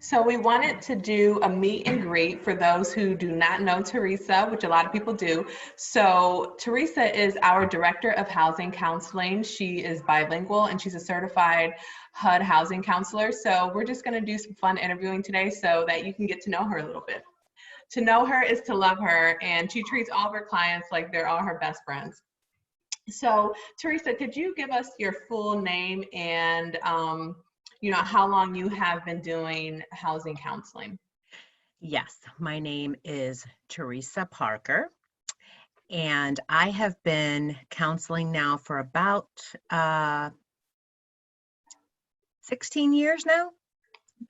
So we wanted to do a meet and greet for those who do not know Teresa, which a lot of people do. So Teresa is our Director of Housing Counseling. She is bilingual and she's a certified HUD housing counselor. So we're just going to do some fun interviewing today so that you can get to know her a little bit. To know her is to love her, and she treats all of her clients like they're all her best friends. So Teresa, could you give us your full name and how long you have been doing housing counseling? Yes, my name is Teresa Parker, and I have been counseling now for about 16 years now.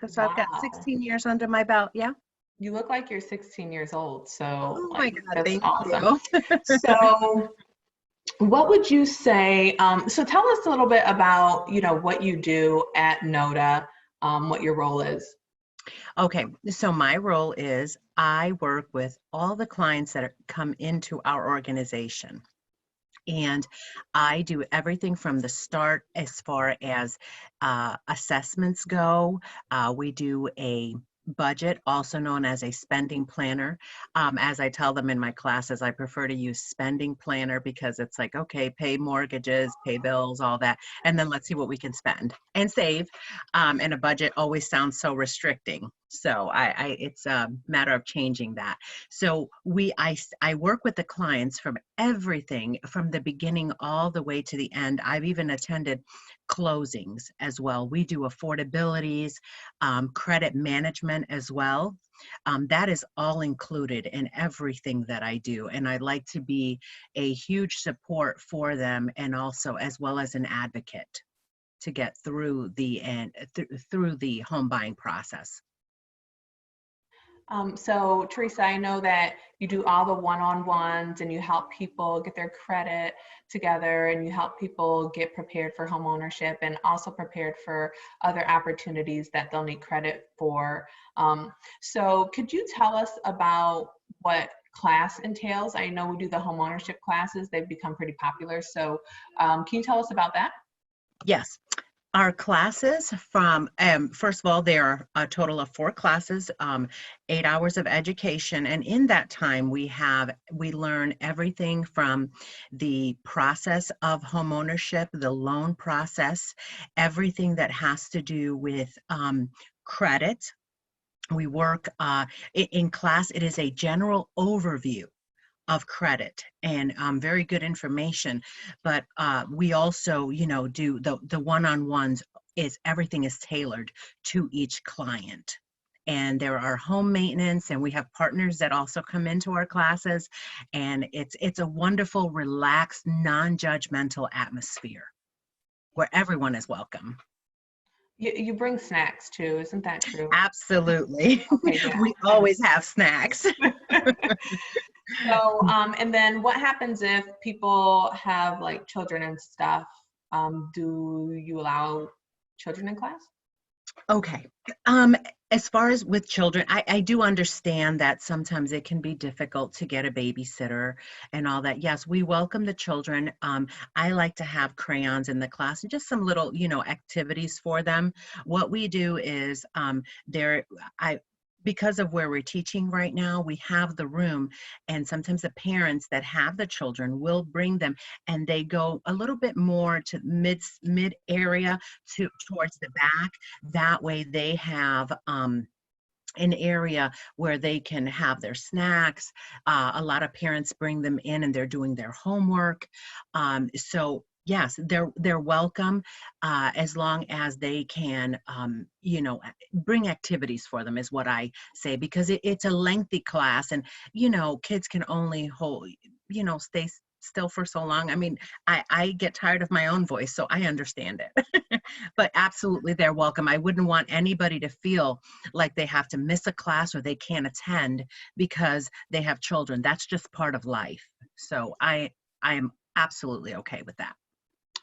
So I've got Wow. 16 years under my belt. Yeah. You look like you're 16 years old, so Oh my like God, that's thank awesome. you. So what would you say, so tell us a little bit about, what you do at NODA, what your role is. Okay, so my role is I work with all the clients that come into our organization. And I do everything from the start as far as assessments go. We do a budget, also known as a spending planner. As I tell them in my classes, I prefer to use spending planner because it's like, okay, pay mortgages, pay bills, all that, and then let's see what we can spend and save. And a budget always sounds so restricting. So it's a matter of changing that. So I work with the clients from everything from the beginning all the way to the end. I've even attended closings as well. We do affordabilities, credit management as well. That is all included in everything that I do. And I like to be a huge support for them and also as well as an advocate to get through through the home buying process. So Teresa, I know that you do all the one-on-ones and you help people get their credit together and you help people get prepared for home ownership and also prepared for other opportunities that they'll need credit for. So could you tell us about what class entails? I know we do the home ownership classes. They've become pretty popular. So can you tell us about that? Yes. Our classes first of all, there are a total of 4 classes, 8 hours of education. And in that time, we learn everything from the process of homeownership, the loan process, everything that has to do with credit. We work in class, it is a general overview of credit and very good information. But we also, do the one-on-ones. Is everything is tailored to each client. And there are home maintenance, and we have partners that also come into our classes. And it's a wonderful, relaxed, non-judgmental atmosphere where everyone is welcome. You bring snacks too, isn't that true? Absolutely. Okay, yeah. We always have snacks. So, and then what happens if people have like children and stuff? Do you allow children in class? Okay. Um, as far as with children, I do understand that sometimes it can be difficult to get a babysitter and all that. Yes, we welcome the children. I like to have crayons in the class and just some little, activities for them. What we do is there, I, because of where we're teaching right now, we have the room, and sometimes the parents that have the children will bring them, and they go a little bit more to mid area to towards the back. That way they have an area where they can have their snacks. A lot of parents bring them in and they're doing their homework. So yes, they're welcome as long as they can, bring activities for them is what I say, because it's a lengthy class, and kids can only hold, stay still for so long. I mean, I get tired of my own voice, so I understand it. But absolutely, they're welcome. I wouldn't want anybody to feel like they have to miss a class or they can't attend because they have children. That's just part of life. So I am absolutely okay with that.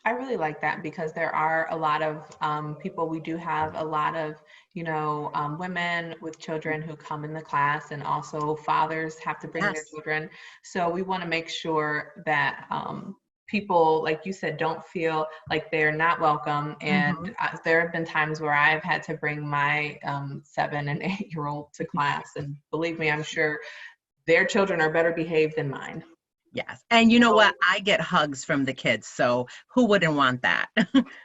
I really like that because there are a lot of people. We do have a lot of, women with children who come in the class, and also fathers have to bring their Yes. children. So we want to make sure that people, like you said, don't feel like they're not welcome. And Mhm. there have been times where I've had to bring my 7 and 8-year-old to class. And believe me, I'm sure their children are better behaved than mine. Yes. And you know So, what? I get hugs from the kids, so who wouldn't want that?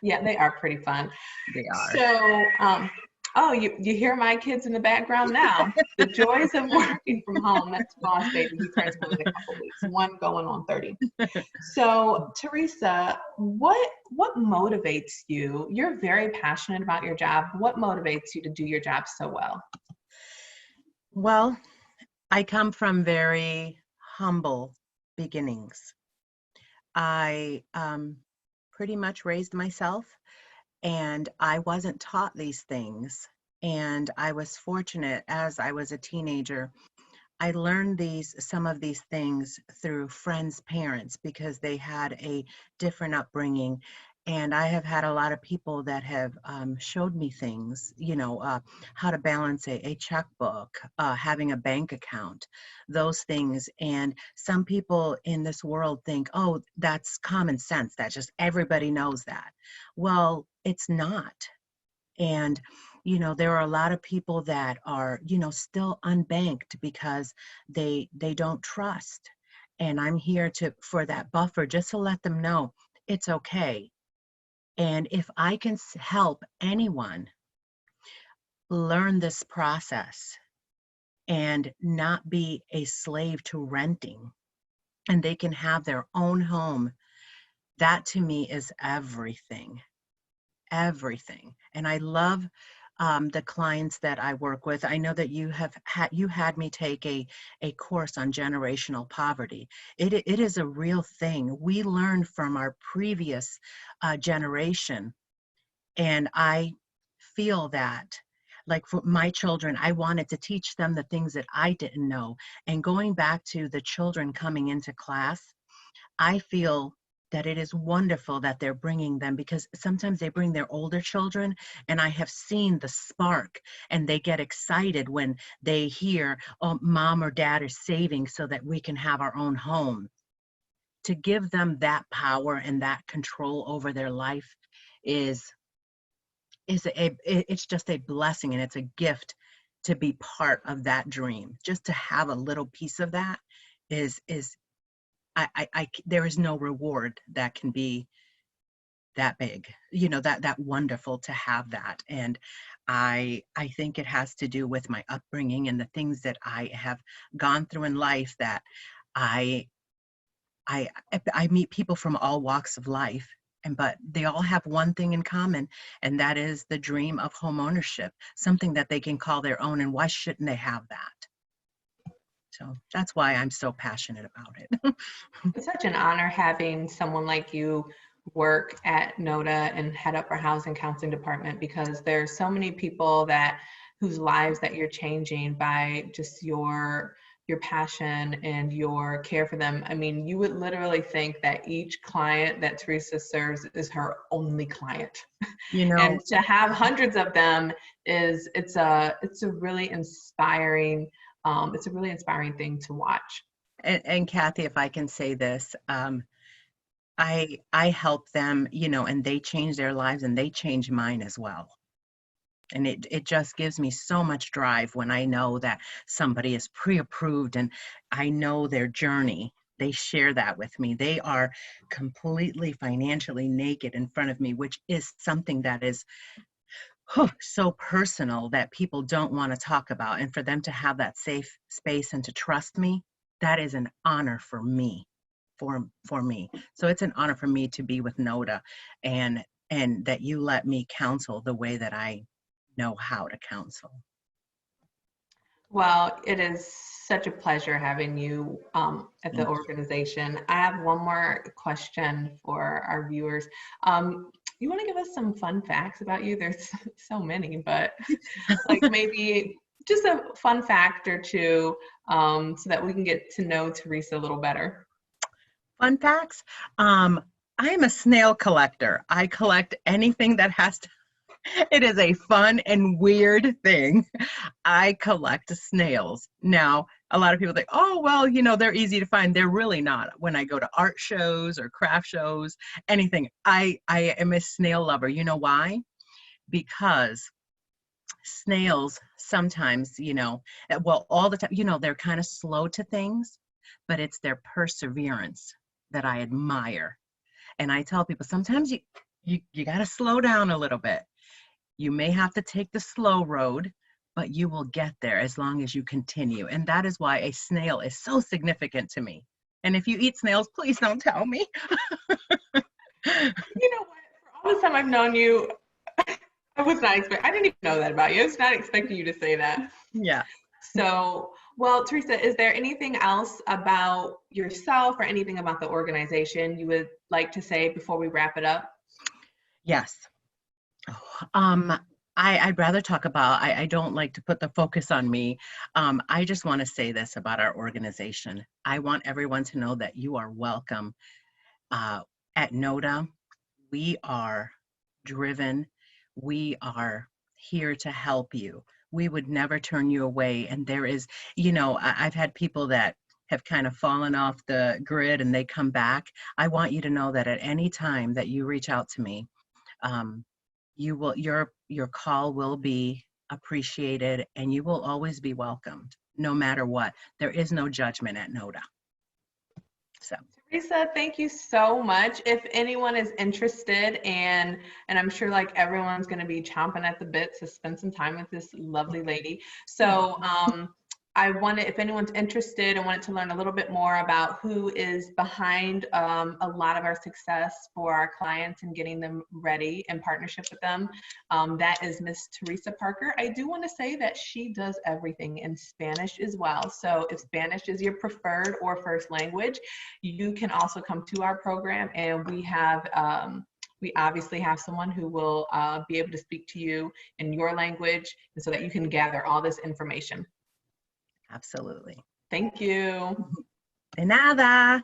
yeah, they are pretty fun. They are. So, oh, you hear my kids in the background now. The joys of working from home. That's Boss Baby. He turns 1 in a couple weeks. 1 going on 30. So, Teresa, what motivates you? You're very passionate about your job. What motivates you to do your job so well? Well, I come from very humble beginnings. I pretty much raised myself, and I wasn't taught these things. And I was fortunate as I was a teenager. I learned some of these things through friends' parents because they had a different upbringing. And I have had a lot of people that have showed me things, how to balance a checkbook, having a bank account, those things. And some people in this world think, oh, that's common sense. That just everybody knows that. Well, it's not. And, there are a lot of people that are, still unbanked because they don't trust. And I'm here for that buffer just to let them know it's okay. And if I can help anyone learn this process and not be a slave to renting, and they can have their own home, that to me is everything. Everything. And I love the clients that I work with. I know that you had me take a course on generational poverty. It is a real thing. We learned from our previous generation, and I feel that. Like for my children, I wanted to teach them the things that I didn't know. And going back to the children coming into class, I feel that it is wonderful that they're bringing them, because sometimes they bring their older children, and I have seen the spark, and they get excited when they hear, oh, mom or dad is saving so that we can have our own home. To give them that power and that control over their life is it's just a blessing, and it's a gift to be part of that dream. Just to have a little piece of that is there is no reward that can be that big, that wonderful to have that. And I think it has to do with my upbringing and the things that I have gone through in life, that I I I meet people from all walks of life, but they all have one thing in common, and that is the dream of home ownership, something that they can call their own. And why shouldn't they have that? So that's why I'm so passionate about it. It's such an honor having someone like you work at NODA and head up our housing counseling department, because there's so many people whose lives that you're changing by just your passion and your care for them. I mean, you would literally think that each client that Teresa serves is her only client. You And know, to have hundreds of them it's a really inspiring thing to watch. and Kathy, if I can say this, I help them, and they change their lives, and they change mine as well. And it just gives me so much drive when I know that somebody is pre-approved and I know their journey. They share that with me. They are completely financially naked in front of me, which is something that is so personal that people don't want to talk about. And for them to have that safe space and to trust me, that is an honor for me, for me. So it's an honor for me to be with NODA, and that you let me counsel the way that I know how to counsel. Well, it is such a pleasure having you at the Thank organization. I have one more question for our viewers. You want to give us some fun facts about you? There's so many, but like maybe just a fun fact or two, so that we can get to know Teresa a little better. Fun facts. I am a snail collector. I collect anything that has to, it is a fun and weird thing. I collect snails. Now, A lot of people think, oh, well, they're easy to find. They're really not. When I go to art shows or craft shows, anything, I am a snail lover. You know why? Because snails sometimes, well, all the time, they're kind of slow to things, but it's their perseverance that I admire. And I tell people sometimes you got to slow down a little bit. You may have to take the slow road, but you will get there as long as you continue. And that is why a snail is so significant to me. And if you eat snails, please don't tell me. You know what? For all the time I've known you, I was not expecting, I didn't even know that about you. I was not expecting you to say that. Yeah. So, well, Teresa, is there anything else about yourself or anything about the organization you would like to say before we wrap it up? Yes. Um, I'd rather talk about, I don't like to put the focus on me. I just want to say this about our organization. I want everyone to know that you are welcome. At NODA, we are driven. We are here to help you. We would never turn you away. And there is, I've had people that have kind of fallen off the grid and they come back. I want you to know that at any time that you reach out to me, your call will be appreciated and you will always be welcomed no matter what. There is no judgment at NODA. So Teresa, thank you so much. If anyone is interested, and I'm sure like everyone's going to be chomping at the bit to spend some time with this lovely lady. So if anyone's interested and wanted to learn a little bit more about who is behind a lot of our success for our clients and getting them ready in partnership with them, that is Miss Teresa Parker. I do want to say that she does everything in Spanish as well. So if Spanish is your preferred or first language, you can also come to our program, and we obviously have someone who will be able to speak to you in your language, and so that you can gather all this information. Absolutely. Thank you. De nada.